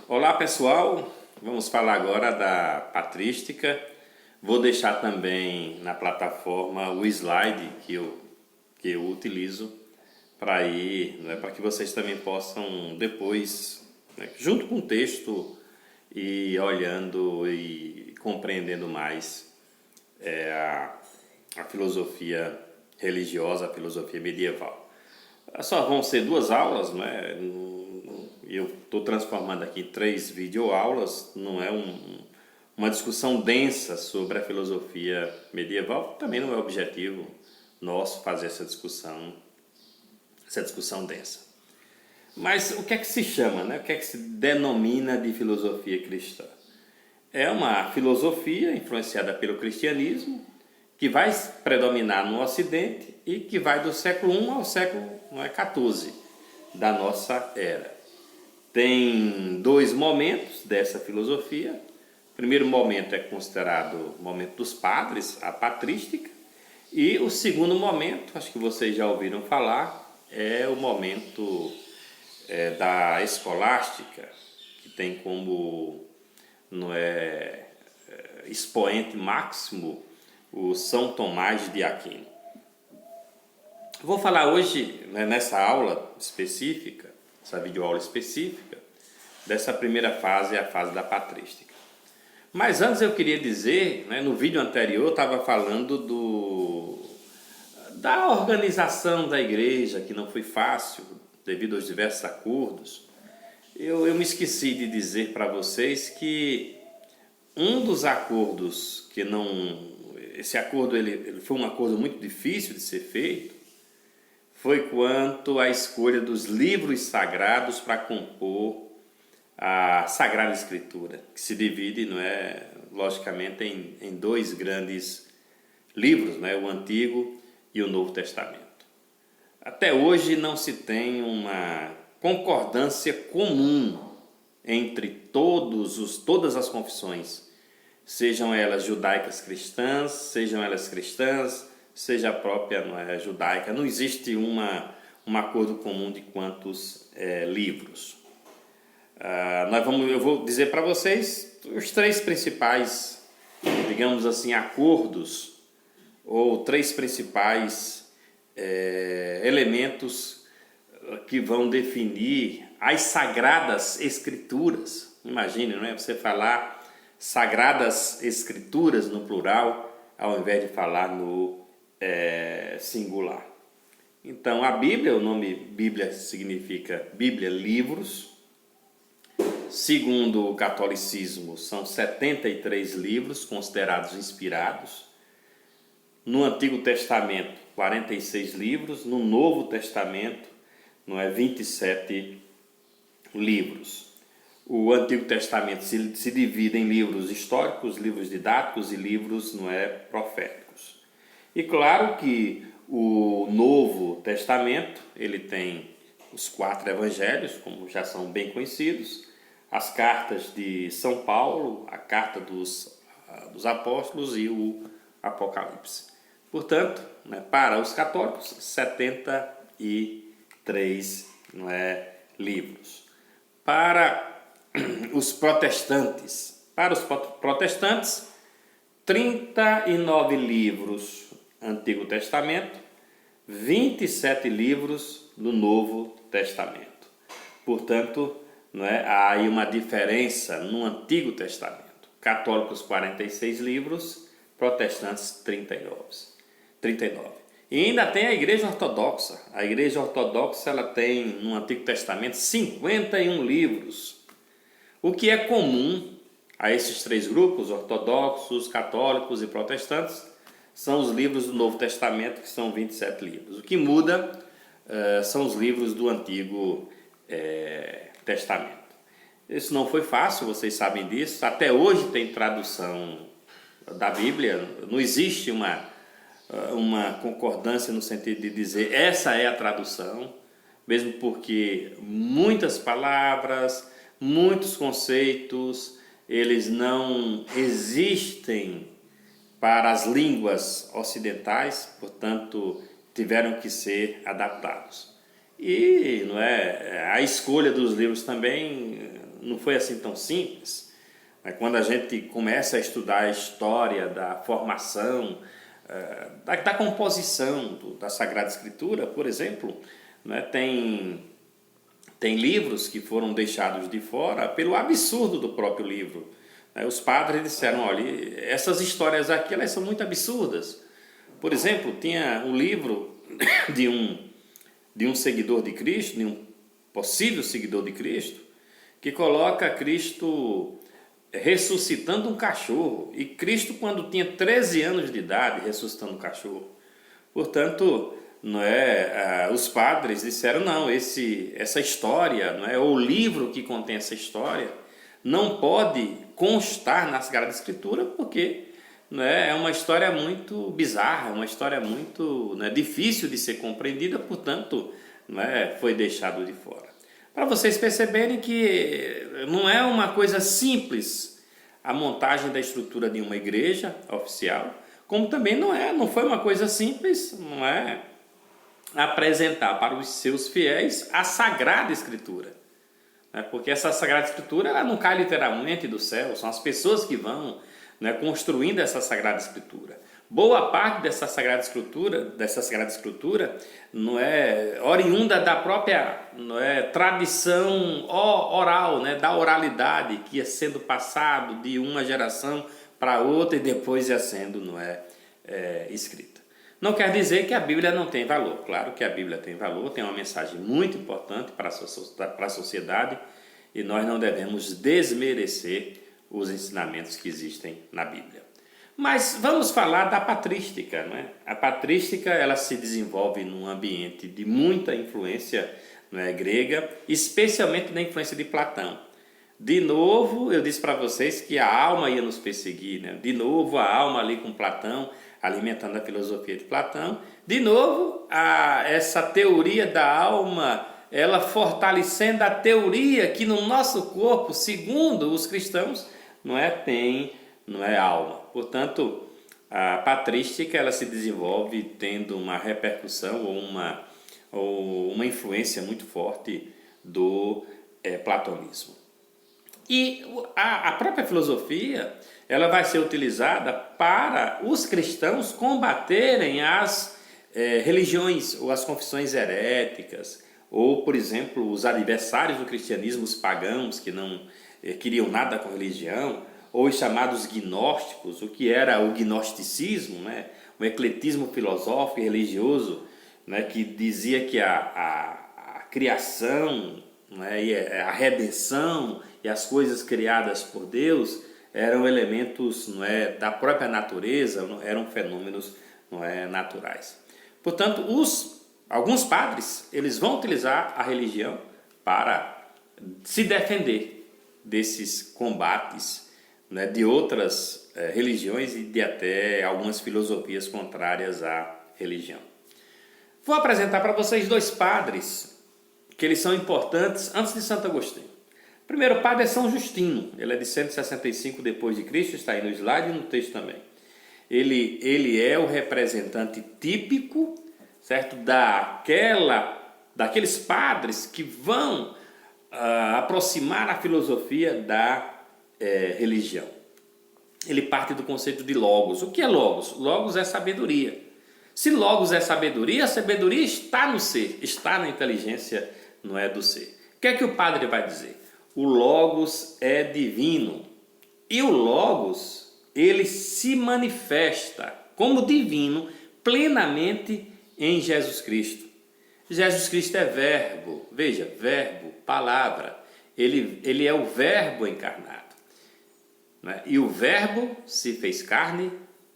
Olá pessoal, vamos falar agora da patrística. Vou deixar também na plataforma o slide que eu utilizo para para que vocês também possam depois, junto com o texto, ir olhando e compreendendo mais a filosofia religiosa, a filosofia medieval. Só vão ser 2 aulas, né? Eu estou transformando aqui em 3 videoaulas, não é uma discussão densa sobre a filosofia medieval, também não é objetivo nosso fazer essa discussão densa. Mas o que é que se chama, né? O que é que se denomina de filosofia cristã? É uma filosofia influenciada pelo cristianismo, que vai predominar no Ocidente e que vai do século I ao século XIV da nossa era. Tem 2 momentos dessa filosofia. O primeiro momento é considerado o momento dos padres, a patrística, e o segundo momento, acho que vocês já ouviram falar, é o momento da escolástica, que tem como expoente máximo o São Tomás de Aquino. Vou falar hoje, nessa aula específica, essa videoaula específica, dessa primeira fase, a fase da patrística. Mas antes eu queria dizer, no vídeo anterior eu estava falando da organização da igreja, que não foi fácil, devido aos diversos acordos. Eu me esqueci de dizer para vocês que um dos acordos esse acordo ele foi um acordo muito difícil de ser feito, foi quanto à escolha dos livros sagrados para compor a Sagrada Escritura, que se divide, logicamente, em 2 grandes livros, o Antigo e o Novo Testamento. Até hoje não se tem uma concordância comum entre todas as confissões, sejam elas judaicas cristãs, seja a própria judaica. Não existe um acordo comum de quantos livros. Eu vou dizer para vocês os 3 principais, digamos assim, acordos, ou 3 principais elementos que vão definir as Sagradas Escrituras. Imagine, você falar Sagradas Escrituras no plural, ao invés de falar no singular. Então, a Bíblia, o nome Bíblia significa Bíblia, livros. Segundo o catolicismo, são 73 livros considerados inspirados. No Antigo Testamento, 46 livros. No Novo Testamento, 27 livros. O Antigo Testamento se divide em livros históricos, livros didáticos e livros proféticos. E claro que o Novo Testamento ele tem os 4 evangelhos, como já são bem conhecidos, as cartas de São Paulo, a carta dos apóstolos e o Apocalipse. Portanto, para os católicos, 73 livros. Para os protestantes, 39 livros Antigo Testamento, 27 livros do Novo Testamento. Portanto, há aí uma diferença no Antigo Testamento. Católicos 46 livros, protestantes 39. E ainda tem a Igreja Ortodoxa. A Igreja Ortodoxa ela tem no Antigo Testamento 51 livros. O que é comum a esses 3 grupos, ortodoxos, católicos e protestantes, são os livros do Novo Testamento, que são 27 livros. O que muda são os livros do Antigo Testamento. Isso não foi fácil, vocês sabem disso. Até hoje tem tradução da Bíblia. Não existe uma concordância no sentido de dizer essa é a tradução, mesmo porque muitas palavras, muitos conceitos, eles não existem para as línguas ocidentais, portanto, tiveram que ser adaptados. E a escolha dos livros também não foi assim tão simples. Quando a gente começa a estudar a história da formação, da composição da Sagrada Escritura, por exemplo, né, tem livros que foram deixados de fora pelo absurdo do próprio livro. Os padres disseram, olha, essas histórias aqui elas são muito absurdas. Por exemplo, tinha um livro de um seguidor de Cristo, de um possível seguidor de Cristo, que coloca Cristo ressuscitando um cachorro. E Cristo, quando tinha 13 anos de idade, ressuscitando um cachorro. Portanto, os padres disseram, não, essa história, ou o livro que contém essa história, não pode constar na Sagrada Escritura, porque é uma história muito bizarra, uma história muito difícil de ser compreendida, portanto, foi deixado de fora. Para vocês perceberem que não é uma coisa simples a montagem da estrutura de uma igreja oficial, como também não foi uma coisa simples, apresentar para os seus fiéis a Sagrada Escritura. Porque essa Sagrada Escritura ela não cai literalmente do céu, são as pessoas que vão construindo essa Sagrada Escritura. Boa parte dessa Sagrada Escritura não é oriunda da própria tradição oral, da oralidade que ia sendo passado de uma geração para outra e depois ia sendo escrita. Não quer dizer que a Bíblia não tem valor. Claro que a Bíblia tem valor, tem uma mensagem muito importante para a sociedade e nós não devemos desmerecer os ensinamentos que existem na Bíblia. Mas vamos falar da patrística. A patrística ela se desenvolve num ambiente de muita influência grega, especialmente da influência de Platão. De novo, eu disse para vocês que a alma ia nos perseguir. De novo, a alma ali com Platão, alimentando a filosofia de Platão. De novo, essa teoria da alma, ela fortalecendo a teoria que no nosso corpo, segundo os cristãos, tem alma. Portanto, a patrística ela se desenvolve tendo uma repercussão ou uma influência muito forte do platonismo. E a própria filosofia ela vai ser utilizada para os cristãos combaterem as religiões ou as confissões heréticas, ou, por exemplo, os adversários do cristianismo, os pagãos que não queriam nada com religião, ou os chamados gnósticos, o que era o gnosticismo, um ecletismo filosófico e religioso, que dizia que a criação, e a redenção e as coisas criadas por Deus eram elementos da própria natureza, eram fenômenos naturais. Portanto, alguns padres eles vão utilizar a religião para se defender desses combates de outras religiões e de até algumas filosofias contrárias à religião. Vou apresentar para vocês dois padres que eles são importantes antes de Santo Agostinho. O primeiro padre é São Justino, ele é de 165 depois de Cristo, está aí no slide e no texto também. Ele é o representante típico, certo, daqueles padres que vão aproximar a filosofia da religião. Ele parte do conceito de logos. O que é logos? Logos é sabedoria. Se logos é sabedoria, a sabedoria está no ser, está na inteligência do ser. O que é que o padre vai dizer? O logos é divino. E o logos, ele se manifesta como divino plenamente em Jesus Cristo. Jesus Cristo é verbo, veja, verbo, palavra. Ele é o verbo encarnado. E o verbo se fez carne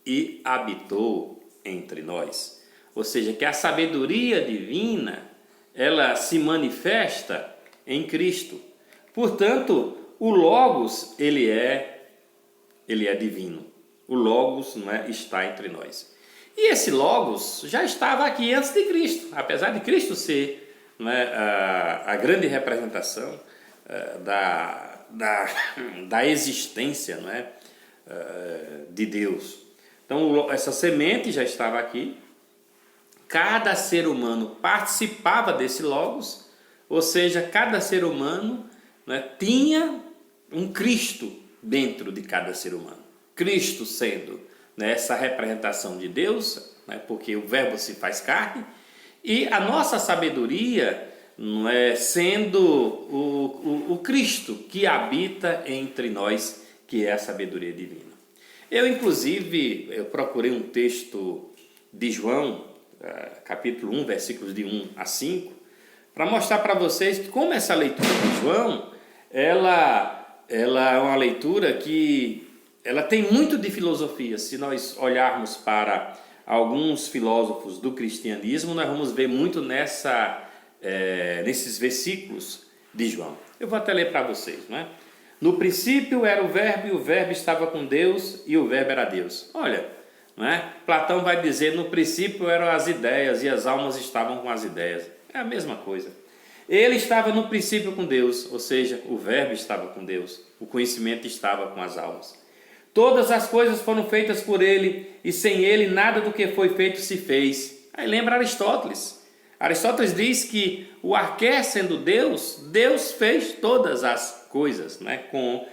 e habitou entre nós. Ou seja, que a sabedoria divina, ela se manifesta em Cristo. Portanto, o Logos, ele é divino. O Logos está entre nós. E esse Logos já estava aqui antes de Cristo. Apesar de Cristo ser a grande representação da existência de Deus. Então, essa semente já estava aqui. Cada ser humano participava desse Logos, ou seja, cada ser humano né, tinha um Cristo dentro de cada ser humano. Cristo sendo, né, essa representação de Deus, né, porque o Verbo se faz carne, e a nossa sabedoria, não é, sendo o Cristo que habita entre nós, que é a sabedoria divina. Eu procurei um texto de João, capítulo 1, versículos de 1 a 5, para mostrar para vocês que como essa leitura de João, ela é uma leitura que ela tem muito de filosofia. Se nós olharmos para alguns filósofos do cristianismo, nós vamos ver muito nesses versículos de João. Eu vou até ler para vocês, não é? No princípio era o Verbo, e o Verbo estava com Deus, e o Verbo era Deus. Olha, não é? Platão vai dizer, no princípio eram as ideias, e as almas estavam com as ideias. É a mesma coisa. Ele estava no princípio com Deus, ou seja, o Verbo estava com Deus, o conhecimento estava com as almas. Todas as coisas foram feitas por ele, e sem ele nada do que foi feito se fez. Aí lembra Aristóteles. Aristóteles diz que o arqué sendo Deus, Deus fez todas as coisas, né, com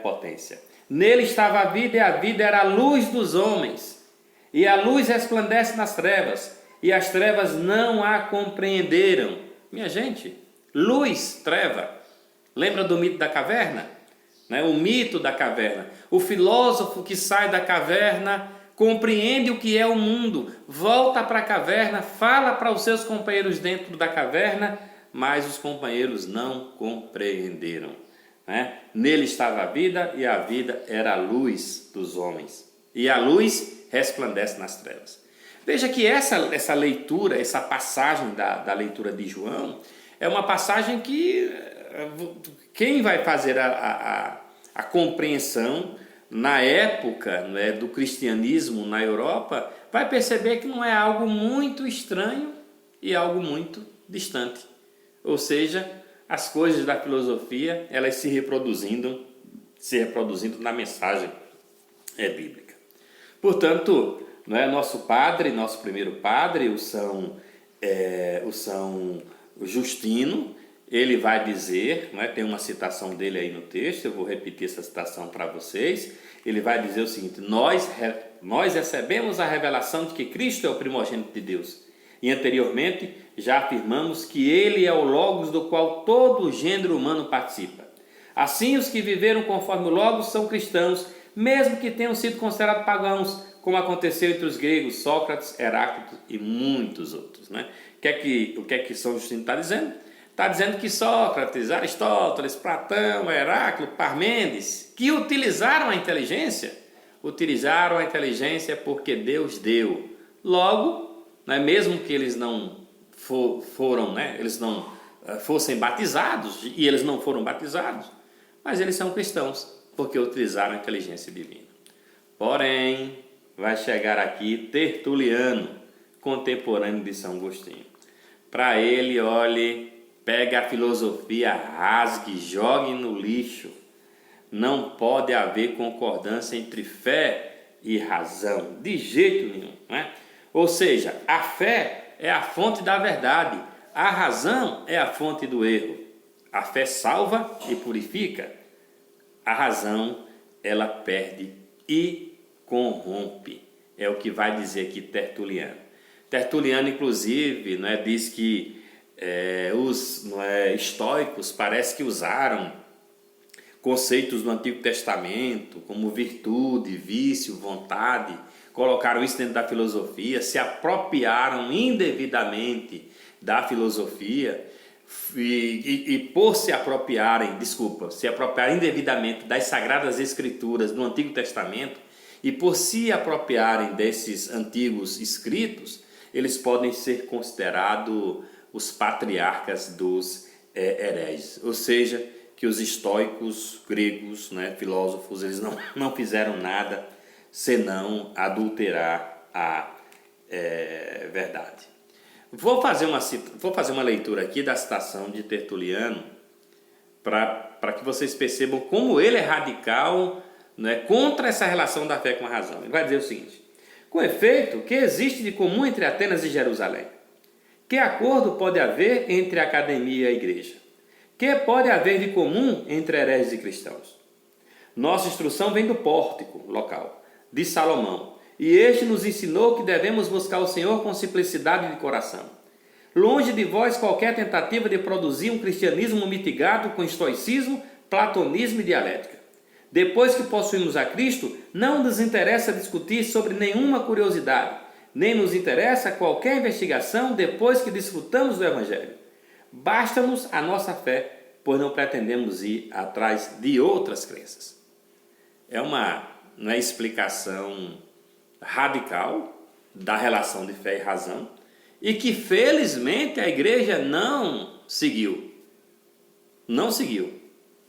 potência. Nele estava a vida, e a vida era a luz dos homens. E a luz resplandece nas trevas, e as trevas não a compreenderam. Minha gente, luz, treva. Lembra do mito da caverna? O mito da caverna. O filósofo que sai da caverna compreende o que é o mundo, volta para a caverna, fala para os seus companheiros dentro da caverna, mas os companheiros não compreenderam. Nele estava a vida, e a vida era a luz dos homens. E a luz resplandece nas trevas. Veja que essa leitura, essa passagem da leitura de João, é uma passagem que quem vai fazer a compreensão na época, né, do cristianismo na Europa, vai perceber que não é algo muito estranho e algo muito distante. Ou seja, as coisas da filosofia, elas se reproduzindo na mensagem bíblica. Portanto, nosso primeiro padre, o São Justino, ele vai dizer, tem uma citação dele aí no texto, eu vou repetir essa citação para vocês. Ele vai dizer o seguinte: nós recebemos a revelação de que Cristo é o primogênito de Deus, e anteriormente já afirmamos que ele é o Logos do qual todo o gênero humano participa. Assim, os que viveram conforme o Logos são cristãos, mesmo que tenham sido considerados pagãos, como aconteceu entre os gregos, Sócrates, Heráclito e muitos outros. O que é que São Justino está dizendo? Está dizendo que Sócrates, Aristóteles, Platão, Heráclito, Parmênides, que utilizaram a inteligência porque Deus deu. Logo, mesmo que eles não fossem batizados, e eles não foram batizados, mas eles são cristãos, porque utilizaram a inteligência divina. Porém, vai chegar aqui Tertuliano, contemporâneo de São Agostinho. Para ele, olhe, pega a filosofia, rasgue, jogue no lixo. Não pode haver concordância entre fé e razão, de jeito nenhum. Ou seja, a fé é a fonte da verdade, a razão é a fonte do erro. A fé salva e purifica, a razão, ela perde e corrompe. É o que vai dizer aqui Tertuliano. Tertuliano, inclusive, diz que os estoicos parece que usaram conceitos do Antigo Testamento, como virtude, vício, vontade, colocaram isso dentro da filosofia, se apropriaram indevidamente da filosofia, e por se apropriarem indevidamente das Sagradas Escrituras do Antigo Testamento, e por se apropriarem desses antigos escritos, eles podem ser considerados os patriarcas dos hereges. Ou seja, que os estoicos gregos, filósofos, eles não fizeram nada senão adulterar a verdade. Vou fazer uma leitura aqui da citação de Tertuliano para que vocês percebam como ele é radical, contra essa relação da fé com a razão. Ele vai dizer o seguinte: com efeito, o que existe de comum entre Atenas e Jerusalém? Que acordo pode haver entre a academia e a igreja? Que pode haver de comum entre hereges e cristãos? Nossa instrução vem do pórtico local, de Salomão, e este nos ensinou que devemos buscar o Senhor com simplicidade de coração. Longe de vós qualquer tentativa de produzir um cristianismo mitigado com estoicismo, platonismo e dialética. Depois que possuímos a Cristo, não nos interessa discutir sobre nenhuma curiosidade, nem nos interessa qualquer investigação depois que desfrutamos do Evangelho. Basta-nos a nossa fé, pois não pretendemos ir atrás de outras crenças. É uma explicação radical da relação de fé e razão, e que felizmente a igreja não seguiu. Não seguiu.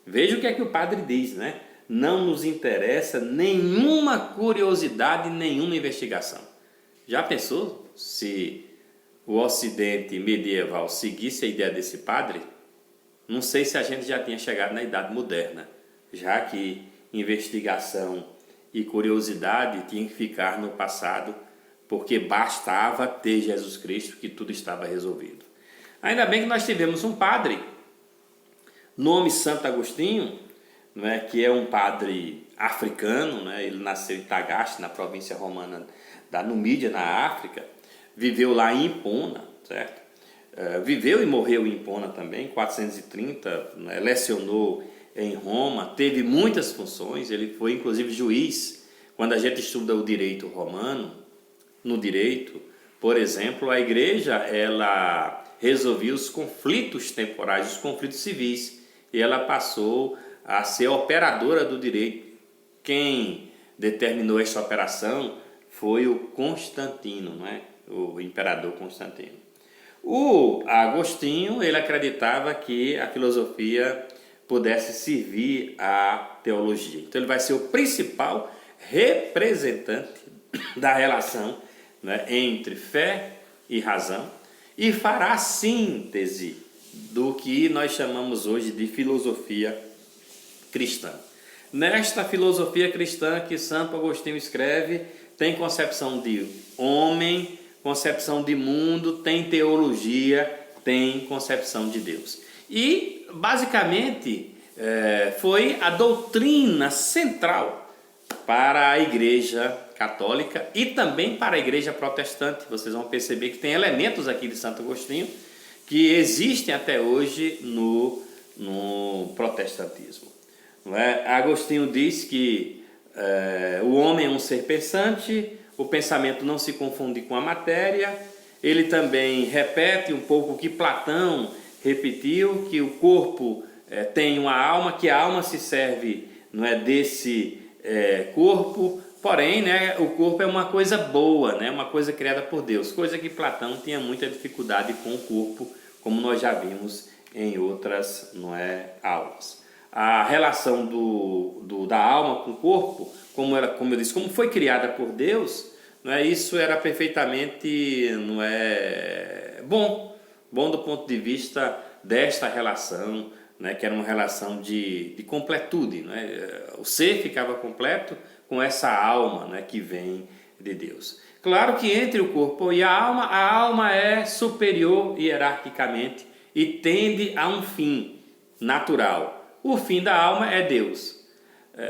Veja o que é que o padre diz, né? Não nos interessa nenhuma curiosidade, nenhuma investigação. Já pensou se o Ocidente medieval seguisse a ideia desse padre? Não sei se a gente já tinha chegado na Idade Moderna, já que investigação e curiosidade tinham que ficar no passado, porque bastava ter Jesus Cristo que tudo estava resolvido. Ainda bem que nós tivemos um padre, nome Santo Agostinho, que é um padre africano, ele nasceu em Tagaste, na província romana da Numídia, na África, viveu lá em Hipona, certo? Viveu e morreu em Hipona também, em 430, lecionou em Roma, teve muitas funções, ele foi inclusive juiz. Quando a gente estuda o direito romano, no direito, por exemplo, a igreja ela resolvia os conflitos temporais, os conflitos civis, e ela passou a ser operadora do direito. Quem determinou esta operação foi o Constantino, o imperador Constantino. O Agostinho, ele acreditava que a filosofia pudesse servir à teologia. Então ele vai ser o principal representante da relação entre fé e razão, e fará a síntese do que nós chamamos hoje de filosofia cristã. Nesta filosofia cristã que Santo Agostinho escreve, tem concepção de homem, concepção de mundo, tem teologia, tem concepção de Deus. E, basicamente, foi a doutrina central para a Igreja Católica e também para a Igreja Protestante. Vocês vão perceber que tem elementos aqui de Santo Agostinho que existem até hoje no protestantismo. Agostinho diz que o homem é um ser pensante, o pensamento não se confunde com a matéria. Ele também repete um pouco o que Platão repetiu, que o corpo tem uma alma, que a alma se serve desse corpo, porém o corpo é uma coisa boa, uma coisa criada por Deus, coisa que Platão tinha muita dificuldade com o corpo, como nós já vimos em outras aulas. A relação da alma com o corpo, como eu disse, como foi criada por Deus, isso era perfeitamente bom do ponto de vista desta relação, que era uma relação de completude. O ser ficava completo com essa alma que vem de Deus. Claro que entre o corpo e a alma é superior hierarquicamente e tende a um fim natural. O fim da alma é Deus.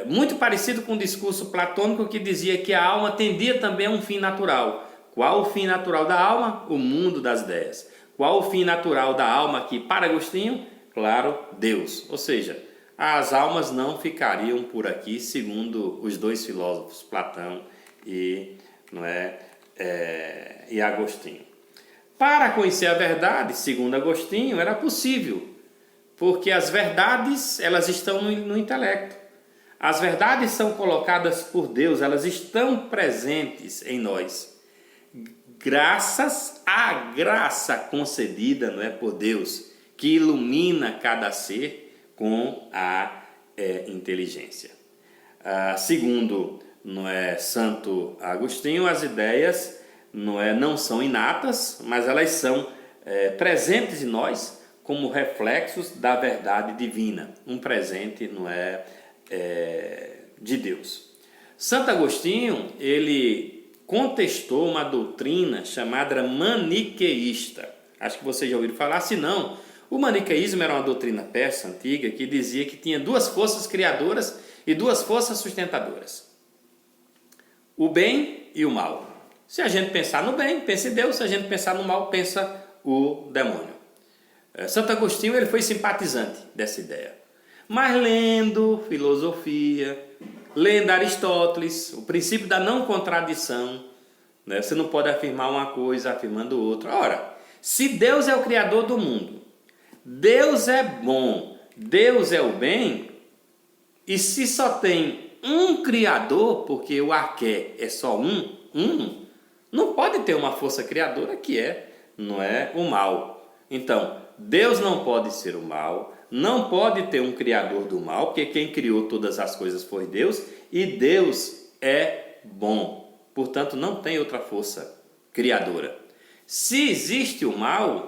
Muito parecido com o discurso platônico que dizia que a alma tendia também a um fim natural. Qual o fim natural da alma? O mundo das ideias. Qual o fim natural da alma aqui para Agostinho? Claro, Deus. Ou seja, as almas não ficariam por aqui, segundo os dois filósofos, Platão e Agostinho. Para conhecer a verdade, segundo Agostinho, era possível, porque as verdades elas estão no intelecto. As verdades são colocadas por Deus, elas estão presentes em nós, graças à graça concedida por Deus, que ilumina cada ser com a inteligência. Segundo Santo Agostinho, as ideias não são inatas, mas elas são presentes em nós como reflexos da verdade divina, um presente de Deus. Santo Agostinho, ele contestou uma doutrina chamada maniqueísta. Acho que vocês já ouviram falar, se não, O maniqueísmo era uma doutrina persa antiga que dizia que tinha duas forças criadoras e duas forças sustentadoras. O bem e o mal. Se a gente pensar no bem, pensa em Deus. Se a gente pensar no mal, pensa o demônio. Santo Agostinho ele foi simpatizante dessa ideia. Mas lendo filosofia, lendo Aristóteles, o princípio da não contradição, né? Você não pode afirmar uma coisa afirmando outra. Ora, se Deus é o criador do mundo, Deus é bom, Deus é o bem, e se só tem um criador, porque o arqué é só um, não pode ter uma força criadora que não é o mal. Então, Deus não pode ser o mal, não pode ter um criador do mal, porque quem criou todas as coisas foi Deus, e Deus é bom. Portanto, não tem outra força criadora. Se existe o mal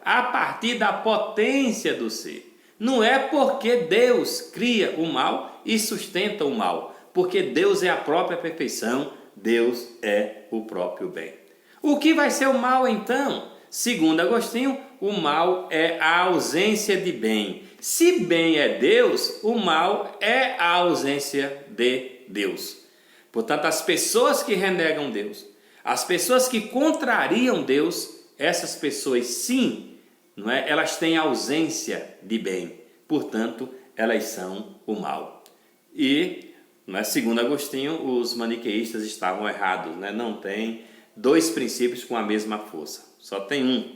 a partir da potência do ser. Não é porque Deus cria o mal e sustenta o mal, porque Deus é a própria perfeição, Deus é o próprio bem. O que vai ser o mal então? Segundo Agostinho, o mal é a ausência de bem. Se bem é Deus, o mal é a ausência de Deus. Portanto, as pessoas que renegam Deus, as pessoas que contrariam Deus, essas pessoas sim, elas têm ausência de bem. Portanto, elas são o mal. E, segundo Agostinho, os maniqueístas estavam errados. Não tem dois princípios com a mesma força. Só tem um,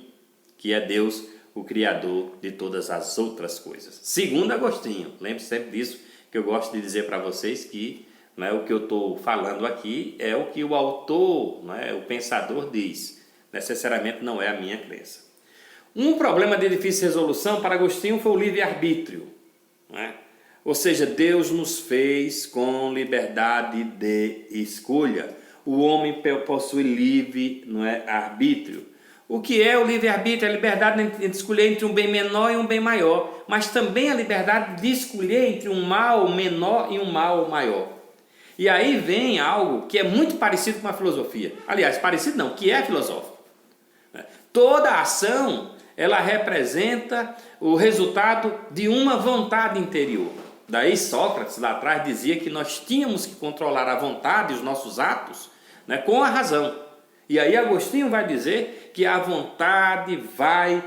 que é Deus, o Criador de todas as outras coisas. Segundo Agostinho, lembre sempre disso, que eu gosto de dizer para vocês que o que eu estou falando aqui é o que o autor, o pensador diz. Necessariamente não é a minha crença. Um problema de difícil resolução para Agostinho foi o livre-arbítrio. Ou seja, Deus nos fez com liberdade de escolha. O homem possui livre-arbítrio. O que é o livre-arbítrio? É a liberdade de escolher entre um bem menor e um bem maior, mas também a liberdade de escolher entre um mal menor e um mal maior. E aí vem algo que é muito parecido com a filosofia. Aliás, parecido não, que é filosófico. Toda ação, ela representa o resultado de uma vontade interior. Daí Sócrates, lá atrás, dizia que nós tínhamos que controlar a vontade e os nossos atos com a razão. E aí Agostinho vai dizer que a vontade vai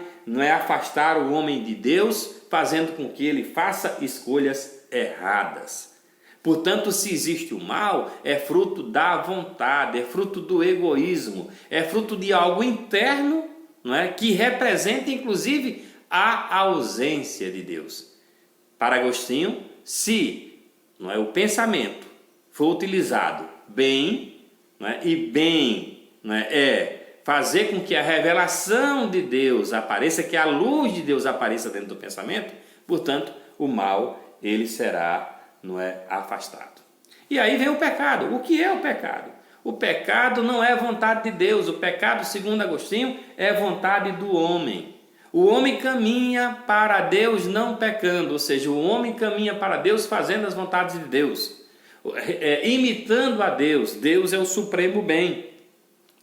afastar o homem de Deus, fazendo com que ele faça escolhas erradas. Portanto, se existe o mal, é fruto da vontade, é fruto do egoísmo, é fruto de algo interno, que representa inclusive a ausência de Deus. Para Agostinho, se o pensamento for utilizado bem, e bem é fazer com que a revelação de Deus apareça, que a luz de Deus apareça dentro do pensamento, portanto, o mal ele será afastado. E aí vem o pecado. O que é o pecado? O pecado não é vontade de Deus. O pecado, segundo Agostinho, é vontade do homem. O homem caminha para Deus não pecando, ou seja, o homem caminha para Deus fazendo as vontades de Deus, imitando a Deus. Deus é o supremo bem.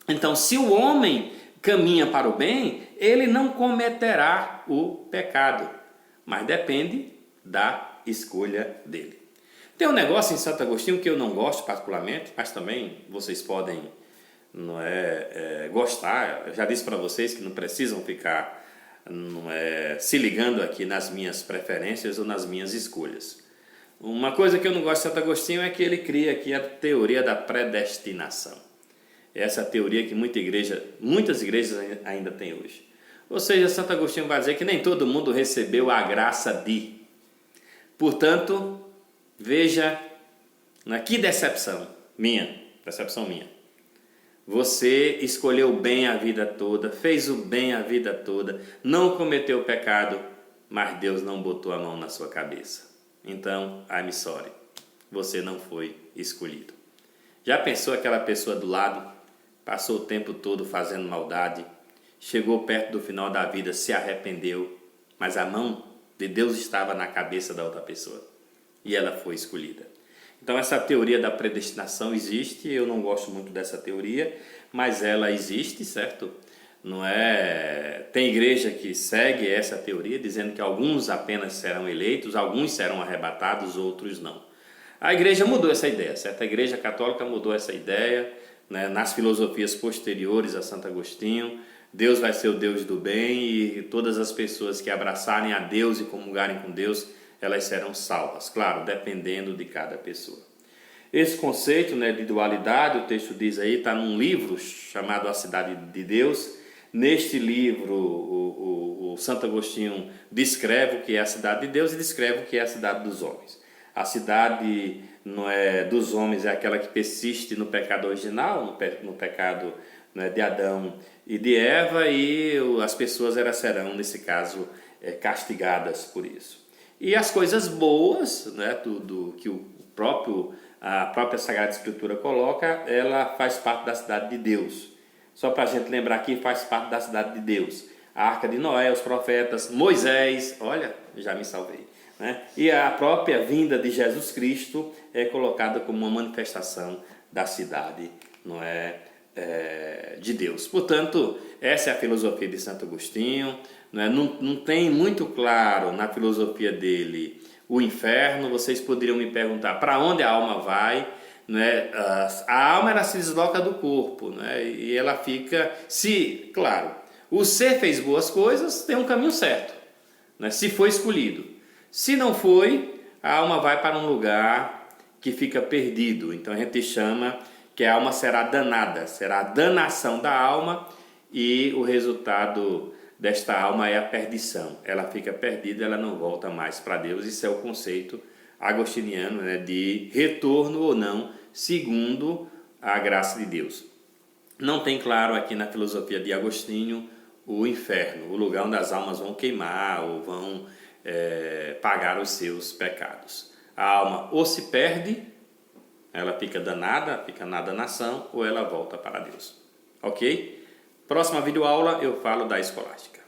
Então, se o homem caminha para o bem, ele não cometerá o pecado, mas depende da escolha dele. Tem um negócio em Santo Agostinho que eu não gosto particularmente, mas também vocês podem gostar. Eu já disse para vocês que não precisam ficar se ligando aqui nas minhas preferências ou nas minhas escolhas. Uma coisa que eu não gosto de Santo Agostinho é que ele cria aqui a teoria da predestinação. Essa teoria que muitas igrejas ainda têm hoje. Ou seja, Santo Agostinho vai dizer que nem todo mundo recebeu a graça de. Portanto, veja, que decepção minha. Você escolheu bem a vida toda, fez o bem a vida toda, não cometeu pecado, mas Deus não botou a mão na sua cabeça. Então, I'm sorry, você não foi escolhido. Já pensou aquela pessoa do lado, passou o tempo todo fazendo maldade, chegou perto do final da vida, se arrependeu, mas a mão de Deus estava na cabeça da outra pessoa e ela foi escolhida. Então essa teoria da predestinação existe, eu não gosto muito dessa teoria, mas ela existe, certo? não é? Tem igreja que segue essa teoria, dizendo que alguns apenas serão eleitos, alguns serão arrebatados, outros não. A igreja mudou essa ideia, certo? A igreja católica mudou essa ideia, né? Nas filosofias posteriores a Santo Agostinho. Deus vai ser o Deus do bem e todas as pessoas que abraçarem a Deus e comungarem com Deus, elas serão salvas, claro, dependendo de cada pessoa. Esse conceito, né, de dualidade, o texto diz aí, está num livro chamado A Cidade de Deus. Neste livro, o Santo Agostinho descreve o que é a cidade de Deus e descreve o que é a cidade dos homens. A cidade dos homens é aquela que persiste no pecado original, no pecado, né, de Adão e de Eva, e as pessoas serão, nesse caso, castigadas por isso. E as coisas boas, né, tudo que a própria Sagrada Escritura coloca, ela faz parte da cidade de Deus. Só para a gente lembrar aqui, faz parte da cidade de Deus. A Arca de Noé, os profetas, Moisés, olha, já me salvei, né? E a própria vinda de Jesus Cristo é colocada como uma manifestação da cidade, não é, de Deus. Portanto, essa é a filosofia de Santo Agostinho. Não tem muito claro na filosofia dele o inferno. Vocês poderiam me perguntar para onde a alma vai, né? A alma, ela se desloca do corpo, né? E ela fica, claro, o ser fez boas coisas, tem um caminho certo, né? Se foi escolhido. Se não foi, a alma vai para um lugar que fica perdido. Então a gente chama que a alma será danada, será a danação da alma, e o resultado desta alma é a perdição. Ela fica perdida, ela não volta mais para Deus. Isso é o conceito agostiniano, né, de retorno ou não, segundo a graça de Deus. Não tem claro aqui na filosofia de Agostinho o inferno, o lugar onde as almas vão queimar ou vão pagar os seus pecados. A alma ou se perde, ela fica danada, fica na danação, ou ela volta para Deus. Ok? Próxima videoaula eu falo da escolástica.